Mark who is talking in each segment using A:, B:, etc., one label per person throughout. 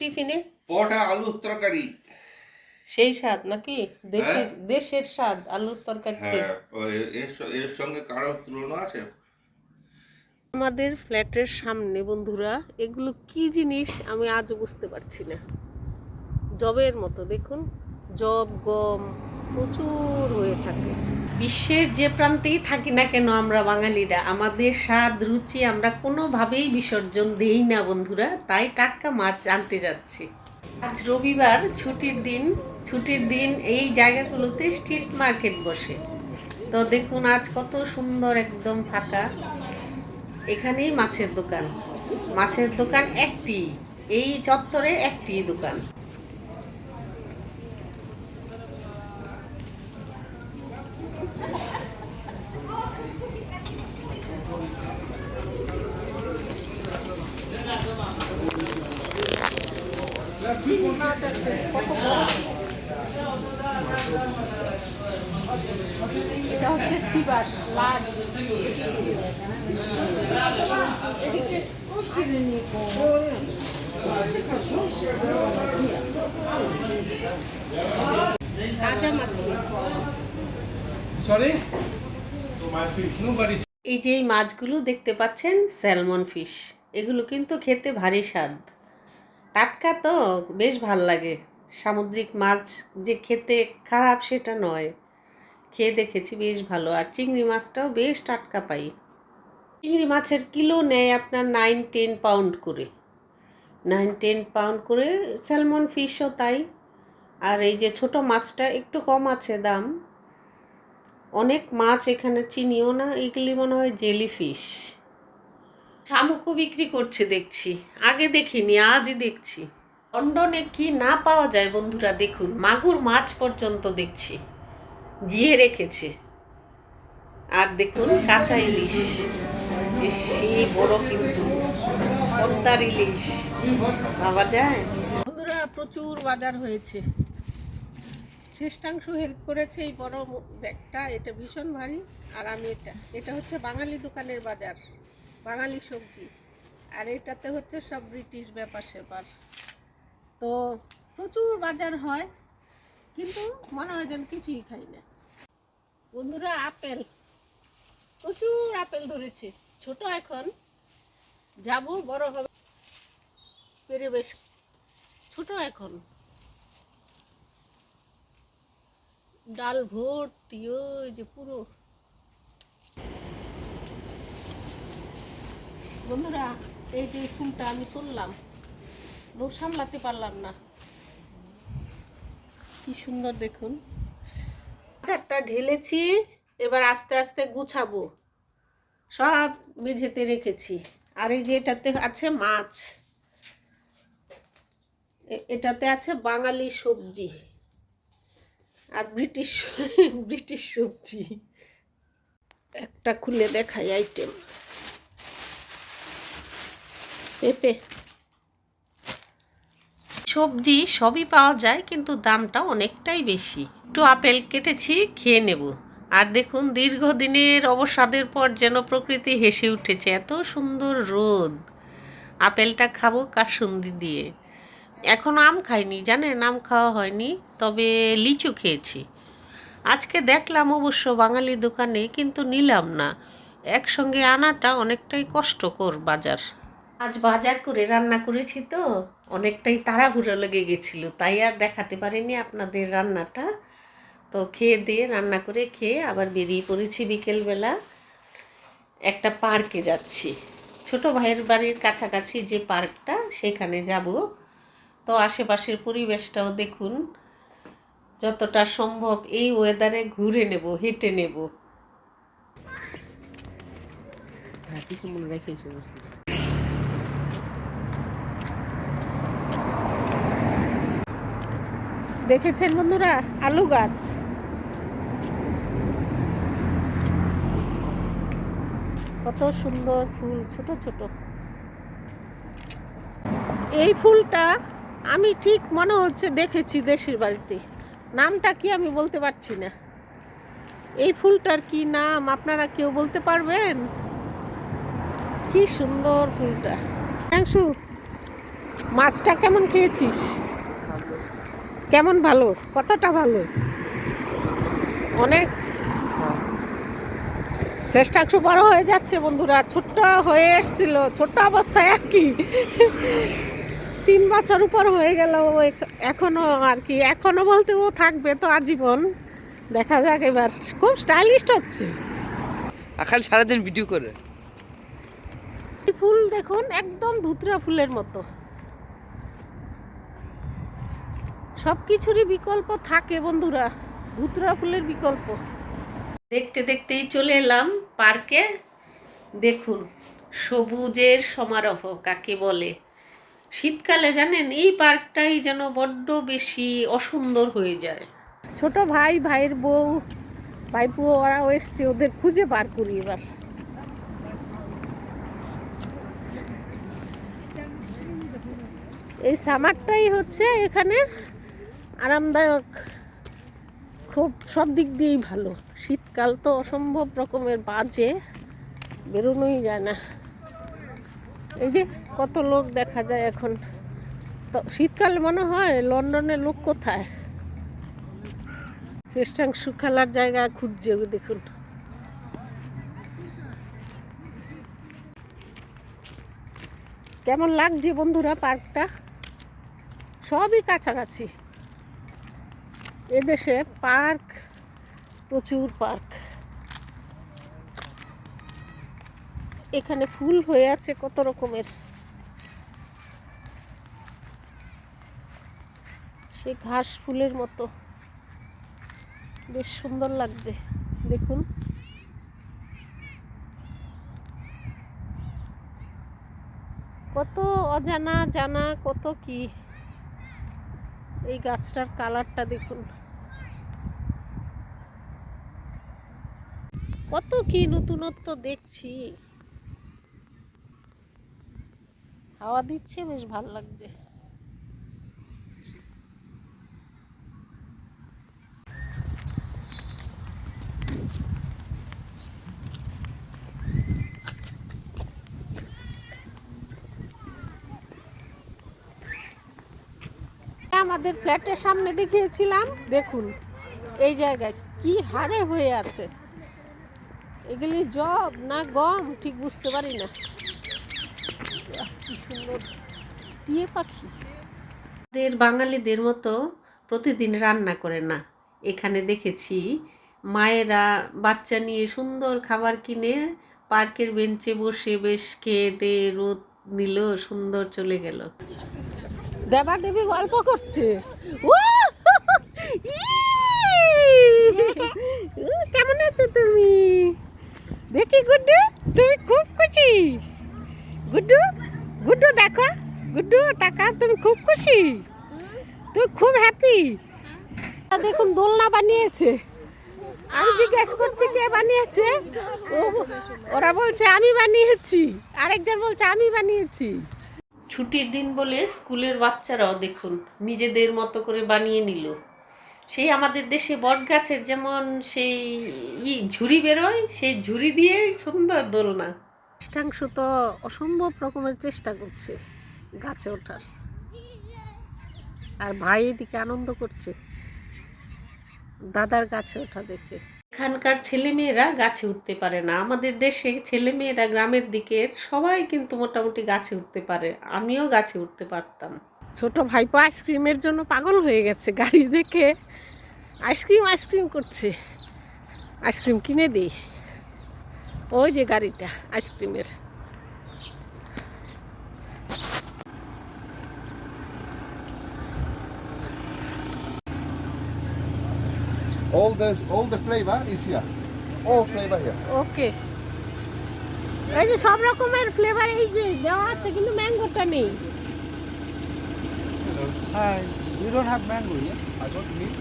A: টিফিনে
B: পরোটা আলুর তরকারি।
A: সেই স্বাদ নাকি
B: হ্যাঁ
A: দেশের দেশের স্বাদ আলুর তরকারিতে।
B: হ্যাঁ, এর সঙ্গে কারো তুলনা আছে?
A: আমাদের ফ্ল্যাটের সামনে বন্ধুরা এগুলো কি জিনিস আমি আজও বুঝতে পারছি না। জবের মতো দেখুন, জব গম প্রচুর হয়ে থাকে। বিশ্বের যে প্রান্তেই থাকি না কেন আমরা বাঙালিরা আমাদের স্বাদ রুচি আমরা কোনোভাবেই বিসর্জন দেই না বন্ধুরা। তাই টাটকা মাছ আনতে যাচ্ছি। আজ রবিবার, ছুটির দিন এই জায়গাগুলোতে স্ট্রিট মার্কেট বসে। তো দেখুন আজ কত সুন্দর, একদম ফাঁকা। এখানেই মাছের দোকান একটি, এই চত্বরে একটি দোকান। কত বড়। এটা হচ্ছে সিবাস লার্জ। তাজা মাছলি।
C: Sorry? My fish. Nobody.
A: এই যে এই মাছগুলো দেখতে পাচ্ছেন স্যালমন ফিশ, এগুলো কিন্তু খেতে ভারী স্বাদ। টাটকা তো বেশ ভাল লাগে। সামুদ্রিক মাছ যে খেতে খারাপ সেটা নয়, খেয়ে দেখেছি বেশ ভালো। আর চিংড়ি মাছটাও বেশ টাটকা পাই। চিংড়ি মাছের কিলো নেয় আপনার 9-10 পাউন্ড করে, 9-10 পাউন্ড করে। স্যালমন ফিশও তাই। আর এই যে ছোট মাছটা একটু কম আছে দাম। অনেক মাছ এখানে চিনিও না, এগুলি মনে হয় জেলিফিশ। শামুকও বিক্রি করছে দেখছি, আগে দেখিনি আজই দেখছি। লন্ডনে কি না পাওয়া যায় বন্ধুরা, দেখুন মাগুর মাছ পর্যন্ত দেখছি জিয়ে রেখেছে। আর দেখুন কাঁচা ইলিশ, সেই বড় কিন্তু পদ্মার ইলিশ পাওয়া যায়। বন্ধুরা প্রচুর বাজার হয়েছে। শ্রেষ্ঠাংশ হেল্প করেছে এই বড় ব্যাগটা, এটা ভীষণ ভারী। আর আমি এটা হচ্ছে বাঙালি দোকানের বাজার, বাঙালি সবজি। আর এটাতে হচ্ছে সব ব্রিটিশ ব্যাপার স্যাপার। তো প্রচুর বাজার হয়, কিন্তু মনে হয় যেন কিছুই খাই না। বন্ধুরা আপেল, প্রচুর আপেল ধরেছে। ছোট এখন, যাব বড় হবে পেরে বেশ। ছোট এখন, ডাল ভর্তি, ওই যে পুরো। বন্ধুরা এই যে ফুলটা আমি তুললাম, লোক সামলাতে পারলাম না। কি সুন্দর দেখুন। বাজারটা ঢেলেছি, এবার আস্তে আস্তে গুছাবো। সব মেঝেতে রেখেছি। আর এই যে এটাতে আছে মাছ, এটাতে আছে বাঙালি সবজি আর ব্রিটিশ ব্রিটিশ সবজি। একটা খুলে দেখাই আইটেম। পেঁপে, সবজি সবই পাওয়া যায়, কিন্তু দামটা অনেকটাই বেশি। একটু আপেল কেটেছি, খেয়ে নেব। আর দেখুন দীর্ঘদিনের অবসাদের পর যেন প্রকৃতি হেসে উঠেছে, এত সুন্দর রোদ। আপেলটা খাবো কাসুন্দি দিয়ে। এখনও আম খাইনি জানেন, আম খাওয়া হয়নি, তবে লিচু খেয়েছি। আজকে দেখলাম অবশ্য বাঙালি দোকানে, কিন্তু নিলাম না। একসঙ্গে আনাটা অনেকটাই কষ্টকর বাজার। আজ বাজার করে রান্না করেছি তো অনেকটাই তাড়াহুড়ো লেগে গেছিলো, তাই আর দেখাতে পারিনি আপনাদের রান্নাটা। তো খেয়ে দিয়ে রান্না করে খেয়ে আবার বেরিয়ে পড়েছি বিকেলবেলা। একটা পার্কে যাচ্ছি, ছোট ভাইয়ের বাড়ির কাছাকাছি যে পার্কটা, সেখানে যাব। তো আশেপাশের পরিবেশটাও দেখুন, যতটা সম্ভব এই ওয়েদারে ঘুরে নেব, হেঁটে নেব। কিছু মনে রেখে এসে বসি। দেখেছেন বন্ধুরা আলু গাছ, কত সুন্দর ফুল, ছোট ছোট। এই ফুলটা আমি ঠিক মনে হচ্ছে দেখেছি দেশের বাড়িতে। নামটা কি আমি বলতে পারছি না। এই ফুলটার কি নাম আপনারা কেউ বলতে পারবেন? কি সুন্দর ফুলটা। থ্যাংকসু। মাছটা কেমন খেয়েছিস? কেমন ভালো? কতটা ভালো? অনেক। শ্রেষ্ঠাংশ বড় হয়ে যাচ্ছে বন্ধুরা, ছোট্ট হয়ে এসছিল, ছোট্ট অবস্থায় আর কি 3 বছর উপর হয়ে গেল এখনো আর কি, এখনো বলতে ও থাকবে তো আজীবন। দেখা যাক এবার, খুব স্টাইলিশ হচ্ছে।
C: খালি সারাদিন ভিডিও করে।
A: এই ফুল দেখুন, একদম ধুতরা ফুলের মতো। সব কিছুরই বিকল্প থাকে বন্ধুরা, ধুতরা ফুলের বিকল্প। দেখতে দেখতেই চলে এলাম পার্কে। দেখুন সবুজের সমারোহ কাকে বলে। শীতকালে জানেন এই পার্কটাই যেন বড্ড বেশি অসুন্দর হয়ে যায়। ছোট ভাই, ভাইয়ের বউ, ভাইপু ওরাও এসছে, ওদের খুঁজে বার করি এবার। এই সামারটাই হচ্ছে এখানে আরামদায়ক, খুব সব দিক দিয়েই ভালো। শীতকাল তো অসম্ভব রকমের বাজে, বেরোনোই যায় না। এই যে কত লোক দেখা যায় এখন। তো শীতকালে মনে হয় লন্ডনের লোক কোথায়। শ্রেষ্ঠাংশ খেলার জায়গা খুঁজছে, দেখুন। কেমন লাগছে বন্ধুরা পার্কটা? সবই কাছাকাছি। এদেশে পার্ক, প্রচুর পার্ক। এখানে ফুল হয়ে আছে কত রকমের, সে ঘাস ফুলের মতো, বেশ সুন্দর লাগছে দেখুন। কত অজানা জানা, কত কি। এই গাছটার কালারটা দেখুন, কত কি নতুনত্ব দেখছি। হাওয়া দিচ্ছে, বেশ ভালো লাগছে। আমাদের ফ্ল্যাটের সামনে দেখিয়েছিলাম, দেখুন এই জায়গায় কি হারে হয়ে আছে। এগুলি জব না গম ঠিক বুঝতে পারি না। কি সুন্দর টিয়ে পাখি। আমাদের বাঙালিদের মতো প্রতিদিন রান্না করে না। এখানে দেখেছি মায়েরা বাচ্চা নিয়ে সুন্দর খাবার কিনে পার্কের বেঞ্চে বসে বেশ খেয়ে দিয়ে রোদ নিল, সুন্দর চলে গেল। দেবা দেবী গল্প করছে। কেমন আছো তুমি? দেখি গুড্ডু, তুমি খুব খুশি। গুড্ডু, গুড্ডু দেখো, গুড্ডু তাকা, তুমি খুব খুশি, তুমি খুব হ্যাপি। দেখুন দোলনা বানিয়েছে। আমি জিজ্ঞেস করছি কে বানিয়েছে, ওরা বলছে আমি বানিয়েছি, আরেকজন বলছে আমি বানিয়েছি। ছুটির দিন বলে স্কুলের বাচ্চারাও দেখুন নিজেদের মতো করে বানিয়ে নিল। সেই আমাদের দেশে বট গাছের যেমন সেই ঝুড়ি বেরোয়, সেই ঝুড়ি দিয়ে সুন্দর দোলনা। শ্রেষ্ঠাংশ তো অসম্ভব রকমের চেষ্টা করছে গাছে ওঠার, আর ভাই এদিকে আনন্দ করছে দাদার গাছে ওঠা দেখে। এখানকার ছেলেমেয়েরা গাছে উঠতে পারে না। আমাদের দেশে ছেলেমেয়েরা গ্রামের দিকের সবাই কিন্তু মোটামুটি গাছে উঠতে পারে, আমিও গাছে উঠতে পারতাম। ছোট ভাইপো আইসক্রিমের জন্য পাগল হয়ে গেছে, গাড়ি দেখে আইসক্রিম আইসক্রিম করছে। আইসক্রিম কিনে দিই, ওই যে গাড়িটা আইসক্রিমের।
D: All the flavor is here. All flavor here.
A: ওকে, এই যে সব রকমের ফ্লেভার এই যে দেওয়া আছে, কিন্তু ম্যাঙ্গোটা নেই।
D: Hi. You don't have mango here? I got milk.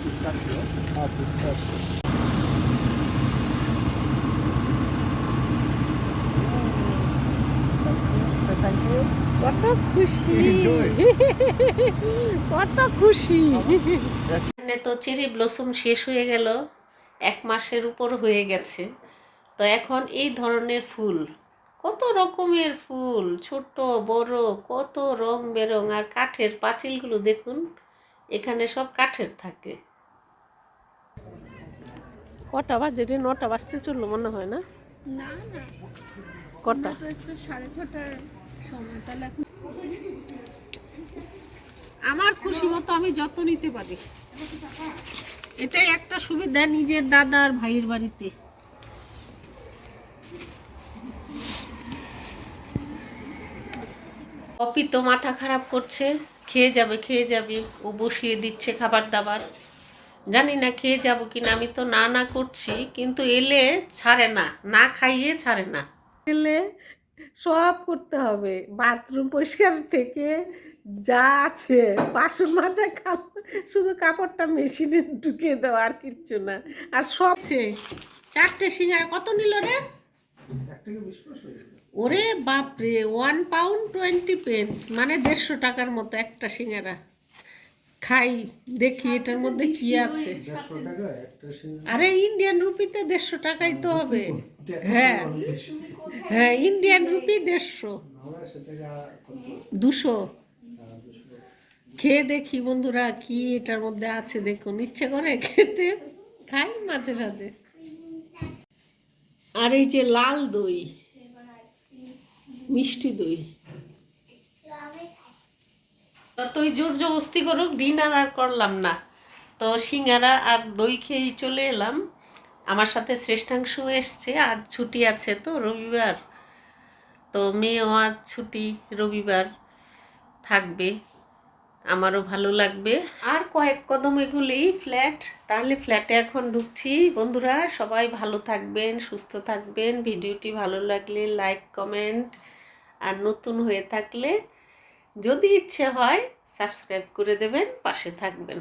D: Pistachio. Pistachio. Thank you.
A: কত খুশি,
D: Enjoy.
A: কত খুশি। এখানে তো চেরি ব্লসম শেষ হয়ে গেল, 1 মাসের উপর হয়ে গেছে। তো এখন এই ধরনের ফুল কত রকমের ফুল, ছোট বড়, কত রং বেরং। আর কাঠের পাঁচিলগুলো দেখুন, এখানে সব কাঠের থাকে। কটা বাজে রে? 9টা বাজতে চললো মনে হয় না?
E: না না,
A: কটা?
E: তো এসছো 6:30টার সময়, তাহলে এখন
A: আমার খুশি মতো আমি যত্ন নিতে পারি, এটাই একটা সুবিধা নিজের দাদা আর ভাইয়ের বাড়িতে। পপি তো মাথা খারাপ করছে, খেয়ে যাবে খেয়ে যাবে, ও বসিয়ে দিচ্ছে খাবার দাবার। জানি না খেয়ে যাবো কিনা, আমি তো না না করছি, কিন্তু এলে ছাড়ে না, না খাইয়ে ছাড়ে না। এলে সব করতে হবে, বাথরুম পরিষ্কার থেকে যা আছে, বাসন মাজা, শুধু কাপড়টা মেশিনে ঢুকিয়ে দেওয়া, আর কিচ্ছু না। আর সব 4টে সিঙ্গারা কত নিল রে? ওরে বাপরে, 1 পাউন্ড 20 পেন্স, মানে 150 টাকার মতো একটা সিঙ্গারা। খাই দেখি এটার মধ্যে কি আছে। আরে ইন্ডিয়ান রুপিতে 150 টাকাই তো হবে। হ্যাঁ হ্যাঁ, ইন্ডিয়ান রুপি 150, 200। খেয়ে দেখি বন্ধুরা কি এটার মধ্যে আছে, দেখুন ইচ্ছে করে খেতে, খাই মাঝে সাথে। আর এই যে লাল দই, মিষ্টি দই, যতই জোর জবস্তি করুক ডিনার আর করলাম না, তো সিঙ্গারা আর দই খেয়েই চলে এলাম। আমার সাথে শ্রেষ্ঠাংশু এসছে, আজ ছুটি আছে তো রবিবার, তো মেয়েও আজ ছুটি, রবিবার থাকবে, আমারও ভালো লাগবে। আর কয়েক কদম এগুলেই ফ্ল্যাট, তাহলে ফ্ল্যাটে এখন ঢুকছি। বন্ধুরা সবাই ভালো থাকবেন, সুস্থ থাকবেন। ভিডিওটি ভালো লাগলে লাইক কমেন্ট, আর নতুন হয়ে থাকলে যদি ইচ্ছে হয় সাবস্ক্রাইব করে দেবেন, পাশে থাকবেন।